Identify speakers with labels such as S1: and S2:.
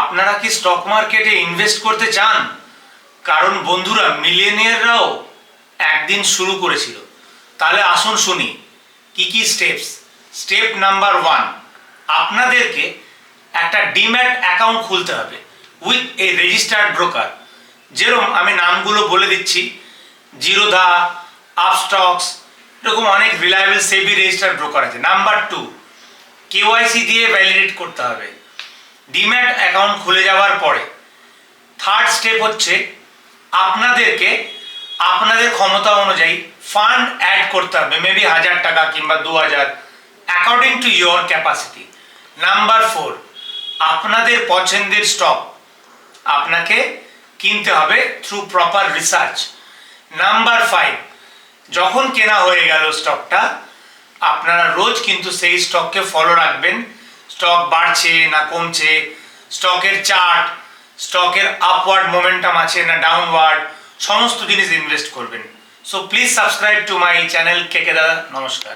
S1: আপনারা কি স্টক মার্কেটে ইনভেস্ট করতে চান? কারণ বন্ধুরা, মিলিয়নিয়াররাও একদিন শুরু করেছিল। তাহলে আসুন শুনি কি কি স্টেপস। স্টেপ নাম্বার 1, আপনাদেরকে একটা ডিম্যাট অ্যাকাউন্ট খুলতে হবে উইথ এ রেজিস্টার্ড ব্রোকার। যেরকম আমি নামগুলো বলে দিচ্ছি, জিরোধা, আপস্টক্স, এরকম অনেক রিলায়েবল সেবি রেজিস্টার্ড ব্রোকার আছে। নাম্বার 2, কেওয়াইসি দিয়ে ভ্যালিডেট করতে হবে। ডিম্যাট অ্যাকাউন্ট খুলে যাওয়ার পরে থার্ড স্টেপ হচ্ছে আপনাদেরকে আপনাদের ক্ষমতা অনুযায়ী ফান্ড অ্যাড করতে হবে, মেবি 1000 টাকা কিংবা 2000, according to your capacity. Number 4, আপনাদের পছন্দের স্টক আপনাকে কিনতে হবে থ্রু প্রপার রিসার্চ। নাম্বার 5, যখন কেনা হয়ে গেল স্টকটা, আপনারা রোজ কিন্তু সেই স্টককে ফলো রাখবেন। স্টক বাড়ছে না কমছে, স্টকের চার্ট, স্টকের আপওয়ার্ড মোমেন্টাম আছে না ডাউনওয়ার্ড, সমস্ত জিনিস ইনভেস্ট করবেন। So please subscribe to my channel কেকে দাদা। নমস্কার।